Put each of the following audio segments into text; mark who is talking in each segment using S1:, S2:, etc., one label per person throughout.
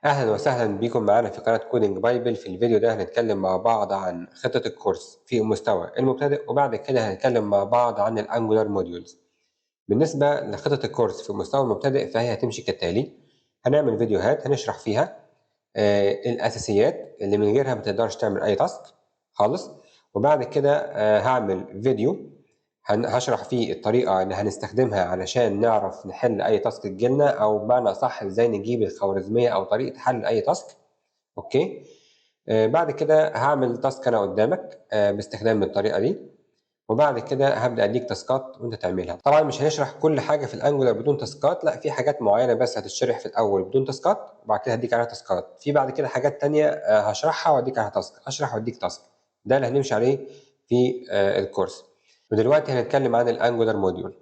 S1: أهلا وسهلا بكم معانا في قناة كودينج بايبل. في الفيديو ده هنتكلم مع بعض عن خطة الكورس في المستوى المبتدئ، وبعد كده هنتكلم مع بعض عن الأنجولار موديولز. بالنسبة لخطة الكورس في المستوى المبتدئ فهي هتمشي كالتالي: هنعمل فيديوهات هنشرح فيها الأساسيات اللي من غيرها ما تقدرش تعمل أي تاسك خالص، وبعد كده هعمل فيديو هشرح فيه الطريقة اللي هنستخدمها علشان نعرف نحل أي تاسك تجيلنا، أو بمعنى أصح إزاي نجيب الخوارزمية أو طريقة حل أي تاسك. أوكي. بعد كده هعمل تاسك أنا قدامك باستخدام الطريقة دي، وبعد كده هبدأ أديك تاسكات وأنت تعملها. طبعا مش هنشرح كل حاجة في الأنجولار بدون تاسكات، لا، في حاجات معينة بس هتتشرح في الأول بدون تاسكات، وبعد كده هديك عليها تاسكات. في بعد كده حاجات تانية هشرحها وأديك عليها تاسك، أشرح وأديك تاسك. ده اللي هنمشي عليه في الكورس. ودلوقتي هنتكلم عن الأنجولار موديول،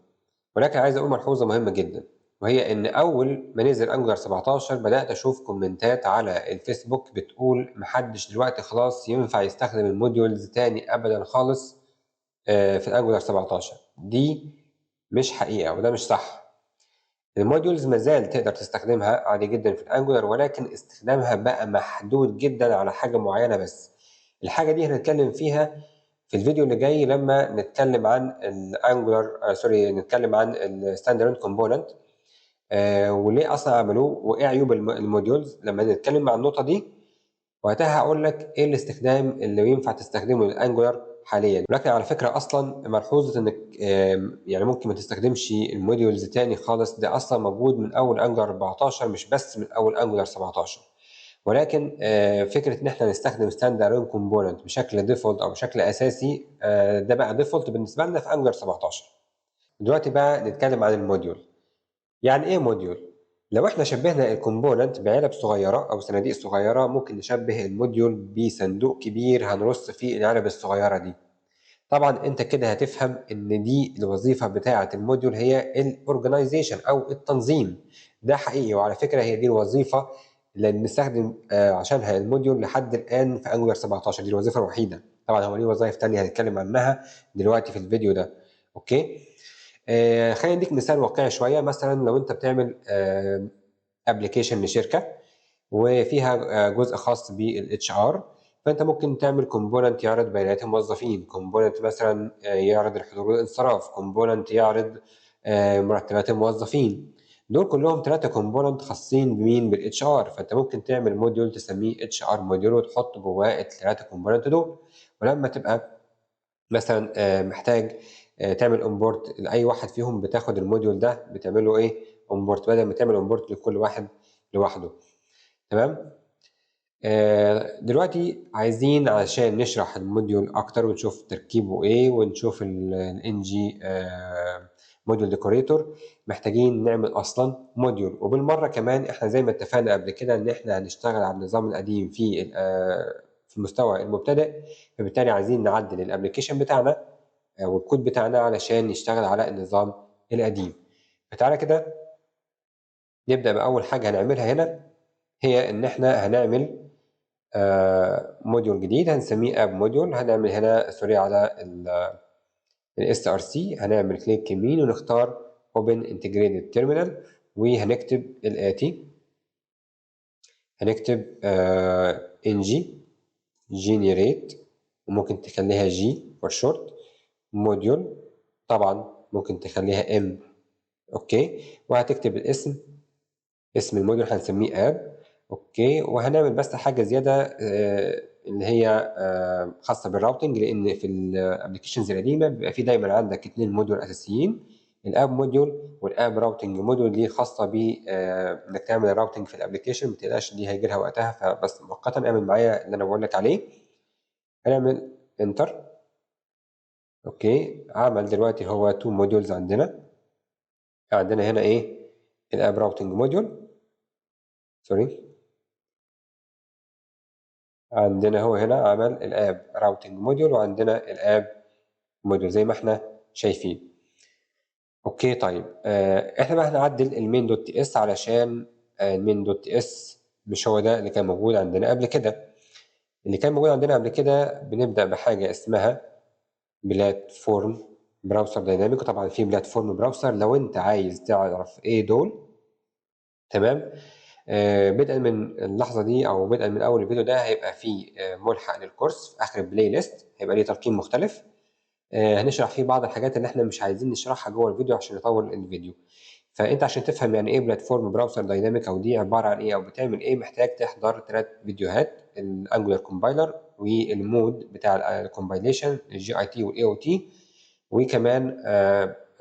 S1: ولكن عايز أقول ملحوظة مهمة جدا، وهي إن أول ما نزل أنجولار 17 بدأت أشوف كومنتات على الفيسبوك بتقول محدش دلوقتي خلاص ينفع يستخدم الموديولز تاني أبدا خالص في الانجولار 17. دي مش حقيقه وده مش صح. الموديولز ما زال تقدر تستخدمها عادي جدا في الانجولار، ولكن استخدامها بقى محدود جدا على حاجه معينه بس. الحاجه دي هنتكلم فيها في الفيديو اللي جاي لما نتكلم عن الانجولار نتكلم عن الستاند الون كومبوننت وليه اصلا عملوه وايه عيوب الموديولز. لما نتكلم عن النقطه دي وقتها هقول لك ايه الاستخدام اللي ينفع تستخدمه للانجولار حاليا. ولكن على فكره اصلا ملحوظه انك يعني ممكن ما تستخدمش الموديولز تاني خالص، ده اصلا موجود من اول انجولار 14، مش بس من اول انجولار 17. ولكن فكره ان احنا نستخدم ستاند الون كومبوننت بشكل ديفولت او بشكل اساسي، ده بقى ديفولت بالنسبه لنا في انجولار 17. دلوقتي بقى نتكلم عن الموديول. يعني ايه موديول؟ لو احنا شبهنا الكومبوننت بعلب صغيرة أو صناديق صغيرة، ممكن نشبه الموديول بصندوق كبير هنرص فيه العلب الصغيرة دي. طبعا انت كده هتفهم ان دي الوظيفة بتاعة الموديول، هي الاورجنايزيشن أو التنظيم. ده حقيقي، وعلى فكرة هي دي الوظيفة اللي بنستخدم عشانها الموديول لحد الآن في أنجولار 17. دي الوظيفة الوحيدة. طبعا هو ليه وظائف تانية هنتكلم عنها دلوقتي في الفيديو ده. اوكي. خلينا نديك مثال واقعي شويه. مثلا لو انت بتعمل ابلكيشن لشركه وفيها جزء خاص بالاتش ار، فانت ممكن تعمل كومبوننت يعرض بيانات الموظفين، كومبوننت مثلا يعرض الحضور والانصراف، كومبوننت يعرض مرتبات الموظفين. دول كلهم 3 كومبوننت خاصين بمين؟ بالاتش ار. فانت ممكن تعمل موديول تسميه اتش ار موديول وتحط جواه ال3 كومبوننت دول. ولما تبقى مثلا محتاج تعمل امبورت لاي واحد فيهم، بتاخد الموديول ده بتعمل له ايه؟ امبورت، بدل ما تعمل امبورت لكل واحد لوحده. تمام. دلوقتي عايزين عشان نشرح الموديول اكتر ونشوف تركيبه ايه ونشوف الان جي موديول ديكوريتور، محتاجين نعمل اصلا موديول. وبالمره كمان احنا زي ما اتفقنا قبل كده ان احنا هنشتغل على النظام القديم في المستوى المبتدئ، فبالتالي عايزين نعدل الابلكيشن بتاعنا والكود بتاعنا علشان نشتغل على النظام القديم. فتعالى كده نبدأ بأول حاجة هنعملها هنا، هي إن إحنا هنعمل موديول جديد هنسميه اب موديول. هنعمل هنا سوري على الاس ار سي، هنعمل كليك يمين ونختار اوبن انتجريتد تيرمينال، وهنكتب الآتي. هنكتب ان جي جينيريت، وممكن تخليها جي فور شورت، موديول طبعا ممكن تخليها ام. اوكي. وهتكتب اسم الموديول هنسميه اب. اوكي. وهنعمل بس حاجه زياده اللي هي خاصه بالراوتنج، لان في الابلكيشنز القديمه بيبقى في دايما عندك 2 موديول اساسيين، الاب موديول والاب راوتنج موديول. دي خاصه ب انك تعمل الراوتنج في الابلكيشن. ما تقلقش، دي هيجي لها وقتها، فبس مؤقتا اعمل معايا اللي انا بقول لك عليه. هنعمل انتر. اوكي. عمل دلوقتي هو 2 موديولز عندنا هنا ايه؟ الاب راوتنج موديول، سوري، عندنا هو هنا عمل الاب راوتنج موديول، وعندنا الاب موديول زي ما احنا شايفين. اوكي. طيب احنا بقى هنعدل المين دوت تي اس علشان المين دوت تي اس مش هو ده اللي كان موجود عندنا قبل كده. اللي كان موجود عندنا قبل كده بنبدأ بحاجة اسمها بلاتفورم براوسر دايناميك، وطبعا في بلاتفورم براوسر لو انت عايز تعرف ايه دول. تمام. بدءًا من اللحظة دي أو بدءًا من أول الفيديو ده هيبقى في ملحق للكورس في آخر الplaylist هيبقى ليه تلقين مختلف، هنشرح فيه بعض الحاجات اللي إحنا مش عايزين نشرحها جوّه الفيديو عشان نطوّل الفيديو. فأنت عشان تفهم يعني إيه platform browser dynamic أو دي عبارة عن إيه أو بتعمل إيه، محتاج تحضر 3 فيديوهات الangular compiler والmode بتاع الcompilation الGIT والAOT وكمان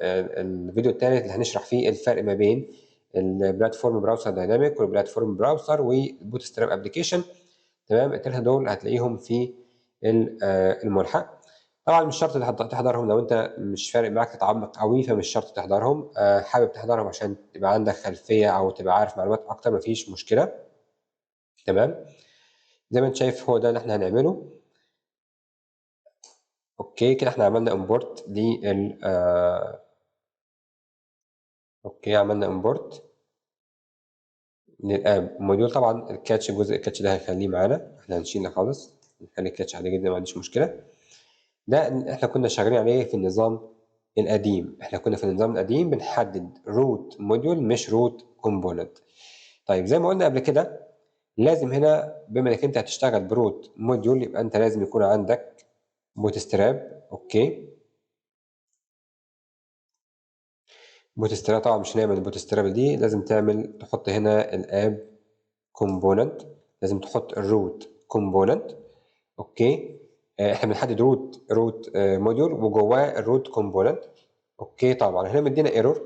S1: الفيديو التالت اللي هنشرح فيه الفرق ما بين الplatform browser dynamic والplatform browser والbootstrap application تمام، ال3 دول هتلاقيهم في الملحق. طبعًا مش شرط تحضرهم لو أنت مش فارق معاك تتعمق أوي، فمش شرط تحضرهم، حابب تحضرهم عشان تبقى عندك خلفية أو تبقى عارف معلومات أكتر ما فيش مشكلة، تمام، زي ما أنت شايف هو ده اللي إحنا هنعمله، أوكي، كده إحنا عملنا import لل أوكي، عملنا import للapp module طبعًا الcatch جزء الcatch ده هنخليه معانا، إحنا هنشيله خالص، نخلي الcatch عادي جدًا ما عنديش مشكلة. ده إحنا كنا شغالين عليه في النظام القديم، إحنا كنا في النظام القديم بنحدد root module مش root component. طيب زي ما قُلنا قبل كده لازم هنا بما إنك أنت هتشتغل بroot module يبقى أنت لازم يكون عندك bootstrap أوكي، bootstrap طبعًا مش هنعمل bootstrap دي لازم تحط هنا الapp component لازم تحط الroot component أوكي، إحنا بنحدد root module وجواه الroot component أوكي، طبعًا هنا مدينا error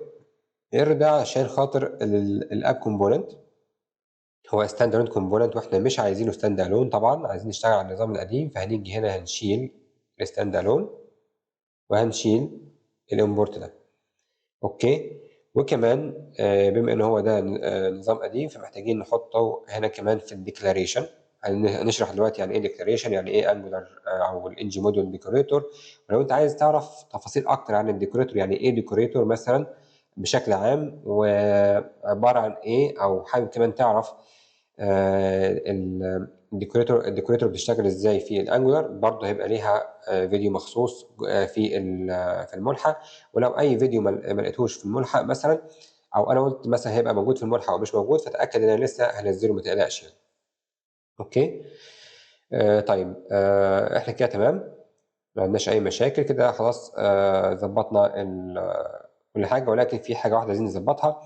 S1: ده عشان خاطر الapp component هو stand alone component وإحنا مش عايزينه stand alone طبعًا، عايزين نشتغل على النظام القديم، فهنيجي هنا هنشيل الstand alone وهنشيل الimport ده، أوكي، وكمان بما إن هو ده نظام قديم فمحتاجين نحطه هنا كمان في الdeclaration هنشرح دلوقتي يعني إيه declaration يعني إيه angular أو الng module decorator، ولو أنت عايز تعرف تفاصيل أكتر عن الdecorator يعني إيه decorator مثلًا بشكل عام وعبارة عن إيه، أو حابب كمان تعرف الdecorator بتشتغل إزاي في الangular برضه هيبقى ليها فيديو مخصوص في الملحق، ولو أي فيديو ما لقيتهوش في الملحق مثلًا أو أنا قُلت مثلًا هيبقى موجود في الملحق أو مش موجود، فتأكد إن أنا لسه هانزّله ما تقلقش يعني، أوكي؟ طيب إحنا كده تمام، ما عندناش أي مشاكل، كده خلاص ضبّطنا كل حاجة، ولكن في حاجة واحدة عايزين نضبّطها،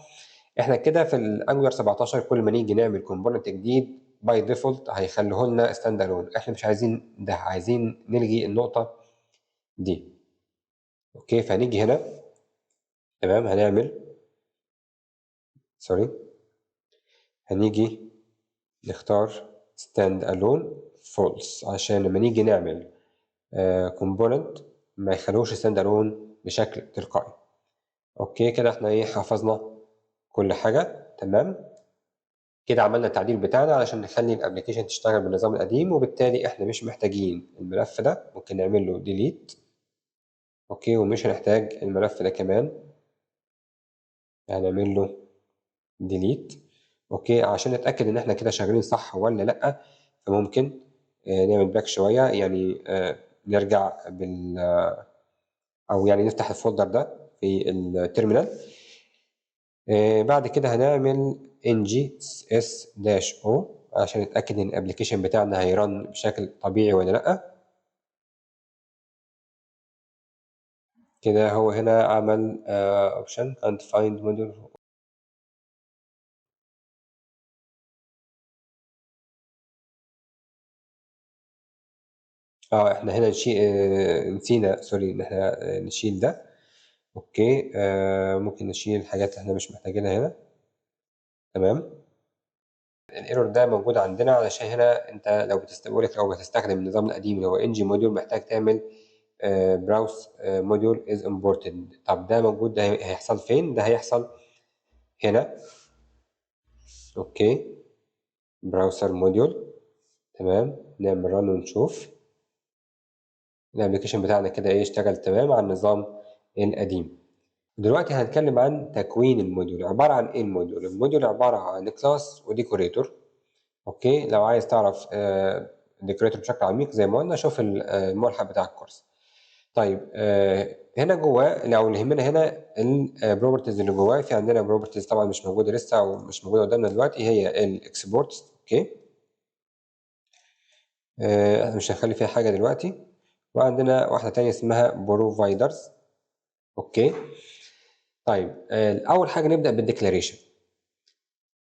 S1: إحنا كده في الangular 17 كل ما نيجي نعمل component جديد by default هيخلّيه لنا stand alone، إحنا مش عايزين ده، عايزين نلغي النقطة دي، أوكي، فهنيجي هنا تمام، هنعمل sorry هنيجي نختار stand alone false عشان لمّا نيجي نعمل component ما يخلّوش stand alone بشكل تلقائي، أوكي، كده إحنا إيه، حفظنا كل حاجة تمام، كده عملنا التعديل بتاعنا علشان نخلّي الapplication تشتغل بالنظام القديم، وبالتالي إحنا مش محتاجين الملف ده، ممكن نعمل له delete أوكي، ومش هنحتاج الملف ده كمان، هنعمل له delete أوكي، عشان نتأكد إن إحنا كده شغالين صح والّا لأ، فممكن نعمل back شوية يعني نرجع أو يعني نفتح الfolder ده في الterminal بعد كده هنعمل ng-s-o عشان نتأكد إن الapplication بتاعنا هيrun بشكل طبيعي والّا لأ. كده هو هنا عمل option can't find module إحنا هنا نسينا sorry إن إحنا نشيل ده، أوكي، ممكن نشيل الحاجات اللي إحنا مش محتاجينها هنا، تمام. الerror ده موجود عندنا علشان هنا أنت باقول لك لو بتستخدم النظام القديم اللي هو ng module محتاج تعمل browse module is imported طب ده موجود ده هيحصل فين؟ ده هيحصل هنا، أوكي، browser module تمام، نعمل run ونشوف الapplication بتاعنا كده إيه اشتغل تمام على النظام القديم. دلوقتي هنتكلم عن تكوين الموديول، عبارة عن إيه الموديول؟ الموديول عبارة عن class وdecorator أوكي، لو عايز تعرف decorator بشكل عميق زي ما قلنا شوف الملحق بتاع الكورس. طيب هنا جواه لو اللي يهمنا هنا البروبرتيز اللي جواه، في عندنا بروبرتيز طبعًا مش موجودة لسه أو مش موجودة قدامنا دلوقتي، هي الإكسبورتس. أوكي. إحنا مش هنخلّي فيها حاجة دلوقتي، وعندنا واحدة تانية اسمها providers. أوكي. طيب أول حاجة نبدأ بالdeclaration.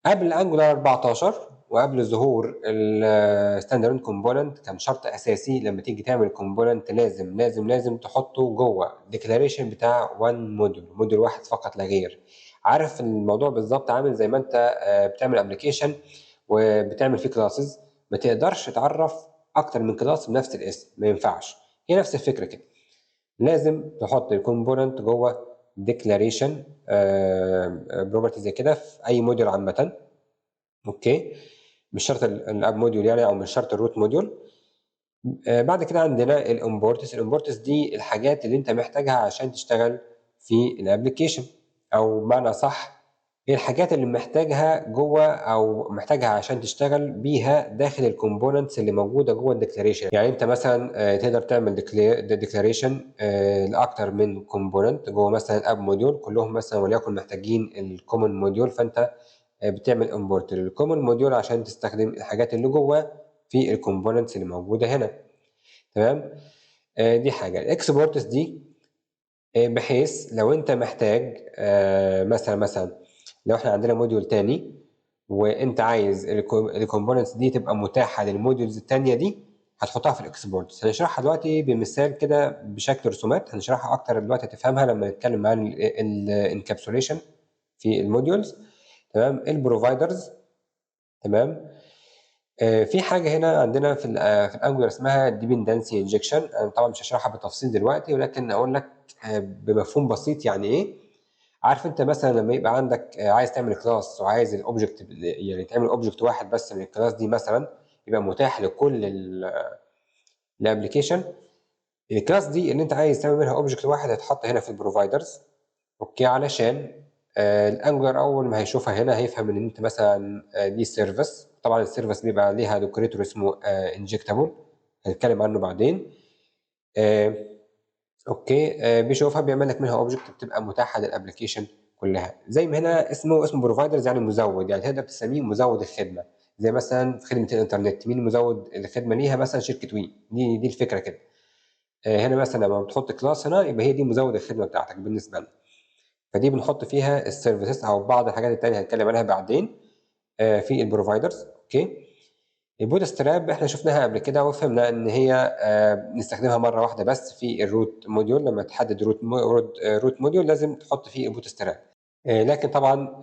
S1: قبل Angular 14 وقبل ظهور الstandalone component كان شرط أساسي لمّا تيجي تعمل component لازم تحطه جوه الdeclaration بتاع one module واحد فقط لا غير. عارف الموضوع بالضبط عامل زي ما أنت بتعمل application وبتعمل فيه classes، ما تقدرش تعرّف أكتر من class بنفس الاسم، ما ينفعش. هي نفس الفكرة كده. لازم تحط الcomponent جوه declaration property زي كده في أي module عامةً. أوكي. مش شرط الاب موديول يعني أو مش شرط الروت موديول. بعد كده عندنا الامبورتس دي الحاجات اللي أنت محتاجها عشان تشتغل في الapplication، أو بمعنى أصح هي الحاجات اللي محتاجها جوّه أو محتاجها عشان تشتغل بيها داخل الcomponents اللي موجودة جوّه الdeclaration. يعني أنت مثلًا تقدر تعمل declaration لأكتر من component جوّه مثلًا الاب موديول، كلّهم مثلًا وليكن محتاجين الcommon موديول، فأنت بتعمل import للcommon موديول عشان تستخدم الحاجات اللي جوّاه في الcomponents اللي موجودة هنا. تمام. دي حاجة. الexports دي بحيث لو أنت محتاج مثلًا لو إحنا عندنا موديول تاني وأنت عايز الcomponents دي تبقى متاحة للmodules التانية دي، هتحطها في الexports. هنشرحها دلوقتي بمثال كده بشكل رسومات، هنشرحها أكتر دلوقتي هتفهمها لمّا نتكلم عن الencapsulation في الmodules. تمام. الproviders. تمام. في حاجة هنا عندنا في الangular اسمها dependency injection. أنا طبعًا مش هاشرحها بالتفصيل دلوقتي، ولكن هاقول لك بمفهوم بسيط يعني إيه. عارف أنت مثلًا لمّا يبقى عندك عايز تعمل class وعايز الobject يعني تعمل object واحد بس من الclass دي مثلًا، يبقى متاح لكل الapplication. الclass دي اللي أنت عايز تعمل منها object واحد هيتحط هنا في الproviders. أوكي. علشان الangular أول ما هيشوفها هنا هيفهم إن أنت مثلًا دي service. طبعًا الservice بيبقى ليها decorator اسمه injectable، هنتكلم عنه بعدين. آآ أوكي. بيشوفها بيعمل لك منها object بتبقى متاحة للapplication كلّها. زي ما هنا اسمه providers يعني مزوّد، يعني تقدر تسميه مزوّد الخدمة. زي مثلًا في خدمة الإنترنت، مين مزوّد الخدمة ليها؟ مثلًا شركة وي، دي الفكرة كده. هنا مثلًا لمّا بتحط class هنا يبقى هي دي مزوّد الخدمة بتاعتك بالنسبة لنا. فدي بنحط فيها الservices أو بعض الحاجات التانية هنتكلم عنها بعدين في الproviders. أوكي. الbootstrap إحنا شُفناها قبل كده وفهمنا إن هي بنستخدمها مرّة واحدة بس في الroot module. لمّا تحدد root module لازم تحط فيه الbootstrap. لكن طبعًا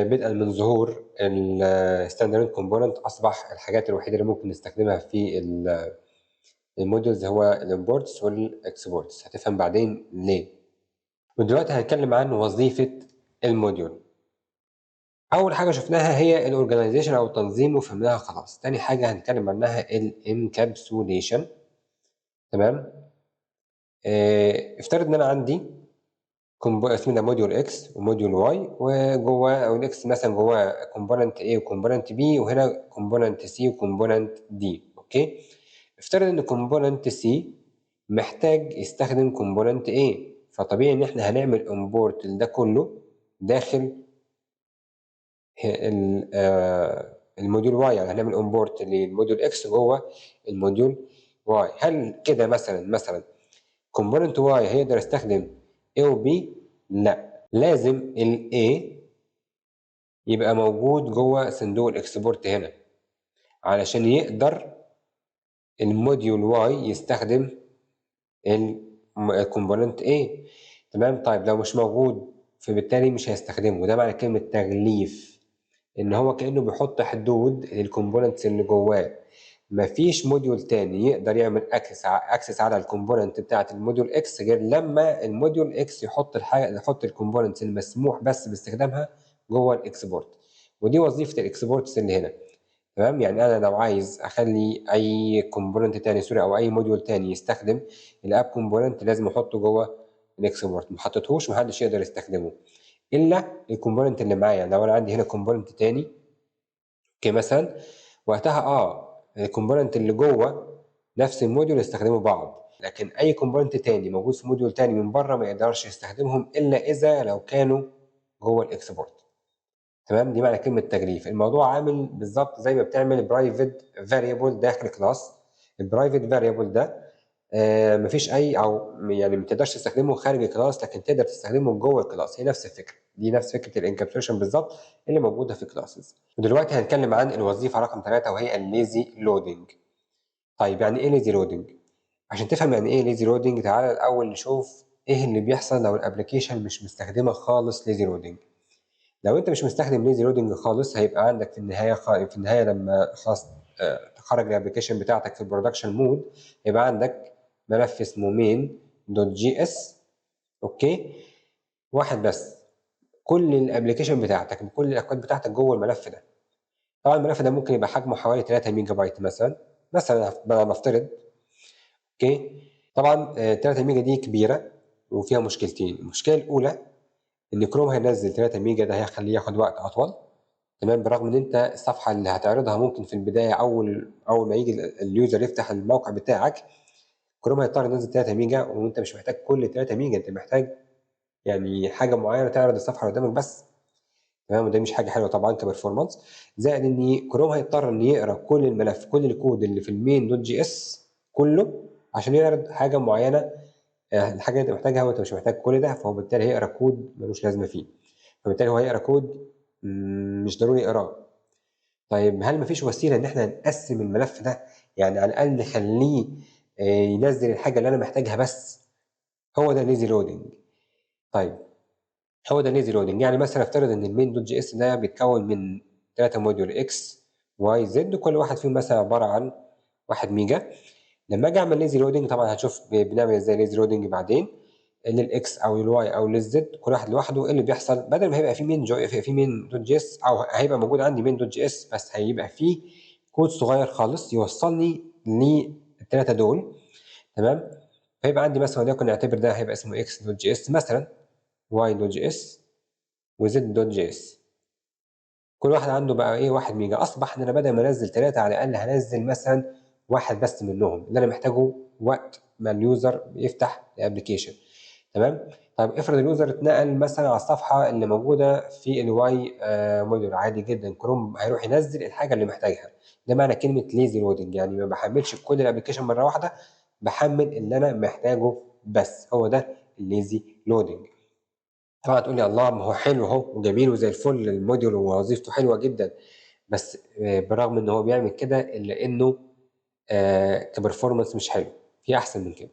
S1: بدءًا من ظهور الstandalone component أصبح الحاجات الوحيدة اللي ممكن نستخدمها في الmodules هو الimports والexports. هتفهم بعدين ليه. ودلوقتي هنتكلم عن وظيفة الmodule. أول حاجة شُفناها هي الorganization أو التنظيم وفهمناها خلاص. تاني حاجة هنتكلم عنها الencapsulation. تمام. افترض إن أنا عندي اسمه ده module X وmodule Y، وجواه أو الX مثلًا جواه component A وcomponent B، وهنا component C وcomponent D. أوكي. افترض إن component C محتاج يستخدم component A، فطبيعي إن إحنا هنعمل import لده كله داخل الموديول Y. يعني هنعمل import للموديول X جوّه الموديول Y. هل كده مثلًا component Y هيقدر يستخدم A وB؟ لأ، لازم الA يبقى موجود جوّه صندوق الexport هنا، علشان يقدر الموديول Y يستخدم الcomponent A. تمام. طيب لو مش موجود فبالتالي مش هيستخدمه، وده معنى كلمة تغليف. إن هو كإنه بيحط حدود للcomponents اللي جواه. ما فيش module تاني يقدر يعمل access على الcomponent بتاعة الmodule X غير لمّا الmodule X يحط الcomponents المسموح بس باستخدامها جوّه الexport. ودي وظيفة الexports اللي هنا. تمام. يعني أنا لو عايز أخلّي أي component تاني أو أي module تاني يستخدم الapp component لازم أحطه جوّه الexport. ما حطيتهوش ما حدش يقدر يستخدمه إلا الcomponent اللي معايا. يعني لو أنا عندي هنا component تاني أوكي مثلًا، وقتها الcomponent اللي جوّه نفس الmodule يستخدموا بعض. لكن اي كومبوننت تاني موجود في موديول تاني من بره ما يقدرش يستخدمهم الا اذا لو كانوا جوه الاكسبورت. تمام، دي معنى كلمه تجريف. الموضوع عامل بالظبط زي ما بتعمل برايفت فاريبل داخل كلاس. البرايفت فاريبل ده مفيش اي او يعني ما تقدرش تستخدمه خارج الكلاس، لكن تقدر تستخدمه جوه الكلاس. هي نفس الفكره، دي نفس فكره الانكابسوليشن بالظبط اللي موجوده في كلاسز. ودلوقتي هنتكلم عن الوظيفه رقم 3 وهي الليزي لودنج. طيب يعني ايه ليزي لودنج؟ عشان تفهم يعني ايه ليزي لودنج تعالى الاول نشوف ايه اللي بيحصل لو الابلكيشن مش مستخدمه خالص ليزي لودنج. لو انت مش مستخدم ليزي لودنج خالص هيبقى عندك في النهايه لما خلاص تخرج الابلكيشن بتاعتك في البرودكشن مود يبقى عندك ملف اسمه main.js. اوكي، واحد بس، كل الابلكيشن بتاعتك بكل الاكواد بتاعتك جوه الملف ده. طبعا الملف ده ممكن يبقى حجمه حوالي 3 ميجا بايت مثلا نفترض. اوكي، طبعا 3 ميجا دي كبيره وفيها مشكلتين. المشكله الاولى ان كروم هينزل 3 ميجا، ده هيخليه ياخد وقت اطول. تمام، برغم ان انت الصفحه اللي هتعرضها ممكن في البدايه اول ما يجي اليوزر يفتح الموقع بتاعك كروم هيضطر ينزل 3 ميجا، وانت مش محتاج كل 3 ميجا، انت محتاج يعني حاجه معينه تعرض الصفحه اللي قدامك بس. تمام، وده مش حاجه حلوه طبعا كبرفورمانس. زائد ان كروم هيضطر ان يقرا كل الملف، كل الكود اللي في المين دوت جي اس كله عشان يعرض حاجه معينه. الحاجه اللي انت محتاجها وانت مش محتاج كل ده، فهو بالتالي هيقرا كود ملوش لازمه فيه. فبالتالي هو هيقرا كود مش ضروري يقراه. طيب هل مفيش وسيله ان احنا نقسم الملف ده، يعني على الاقل نخليه ينزل الحاجه اللي انا محتاجها بس؟ هو ده ليزي لودنج. طيب هو ده ليزي لودنج، يعني مثلا افترض ان المين دوت جي اس ده بيتكون من 3 موديول اكس واي زد، وكل واحد فيهم مثلا عباره عن 1 ميجا. لما اجي اعمل ليزي لودنج، طبعا هنشوف بنعمل ازاي ليزي لودنج بعدين، للاكس او للواي او للزد كل واحد لوحده. ايه اللي بيحصل؟ بدل ما هيبقى في مين دوت جي اس، او هيبقى موجود عندي مين دوت جي اس بس هيبقى فيه كود صغير خالص يوصلني للثلاثه دول. تمام، فيبقى عندي مثلا وليكن نعتبر ده هيبقى اسمه اكس دوت جي اس مثلا، واي دوت جي اس، وزد دوت جي اس. كل واحد عنده بقى ايه 1 ميجا. اصبح ان انا بدل ما انزل 3 على الاقل هنزل مثلا واحد بس منهم اللي انا محتاجه وقت ما اليوزر يفتح الابلكيشن. تمام، طيب افرض اليوزر اتنقل مثلا على الصفحه اللي موجوده في الواي موديول، عادي جدا كروم هيروح ينزل الحاجه اللي محتاجها. ده معنى كلمه ليزي لودنج، يعني ما بحملش كل الابلكيشن مره واحده، بحمل اللي انا محتاجه بس. هو ده الليزي لودنج. طبعا تقول لي الله، ما هو حلو اهو وجميل وزي الفل الموديول ووظيفته حلوه جدا، بس بالرغم ان هو بيعمل كده الا انه كبرفورمانس مش حلو، في احسن من كده.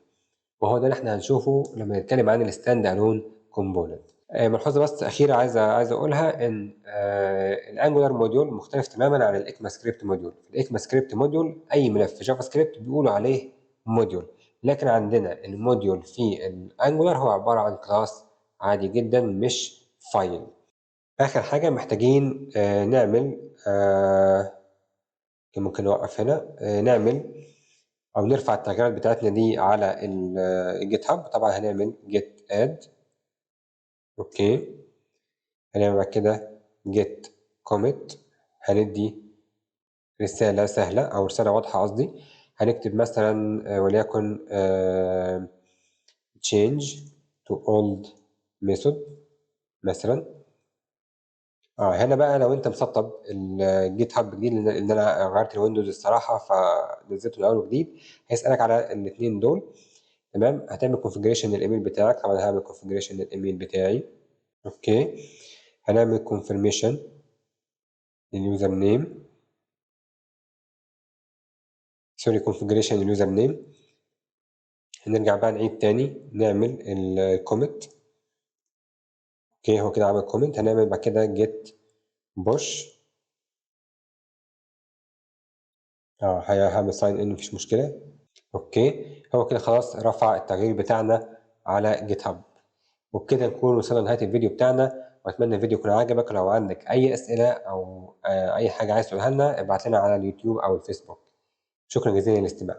S1: وهو ده اللي احنا هنشوفه لما نتكلم عن الستاند الون كومبوننت. ملحوظه بس اخيره عايز اقولها، ان الانجولار موديول مختلف تماما عن الاكما سكريبت موديول. في الاكما سكريبت موديول اي ملف في جافا سكريبت بيقولوا عليه موديول، لكن عندنا الموديول في الانجولار هو عباره عن كلاس عادي جدا مش فايل. اخر حاجه محتاجين نعمل ممكن نوقف هنا، نعمل او نرفع التغييرات بتاعتنا دي على الجيت هاب. طبعا هنعمل جيت اد. اوكي، هنعمل بعد كده جيت كوميت. هندي رسالة سهلة أو رسالة واضحة قصدي. هنكتب مثلا وليكن change to old method مثلا. هنا بقى لو انت مسطب الجيت هاب جديد، لان انا غيرت الويندوز الصراحه فنزلته من اول وجديد، هيسالك على الاثنين دول. تمام، هتعمل كونفجريشن للايميل بتاعك. طبعا هعمل كونفجريشن للايميل بتاعي. اوكي، هنعمل كونفirmation لليوزر نيم، سوري كونفجريشن لليوزر نيم. هنرجع بقى نعيد تاني نعمل الكومنت. اوكي، هو كده عمل كومنت. هنعمل بعد كده جيت بوش. هعمل ساين ان مفيش مشكله. اوكي، هو كده خلاص رفع التغيير بتاعنا على جيت هاب. وبكده نكون وصلنا لنهايه الفيديو بتاعنا، واتمنى الفيديو يكون عجبك. لو عندك اي اسئله او اي حاجه عايز تقولها لنا ابعت لنا على اليوتيوب او الفيسبوك. شكرا جزيلا للاستماع.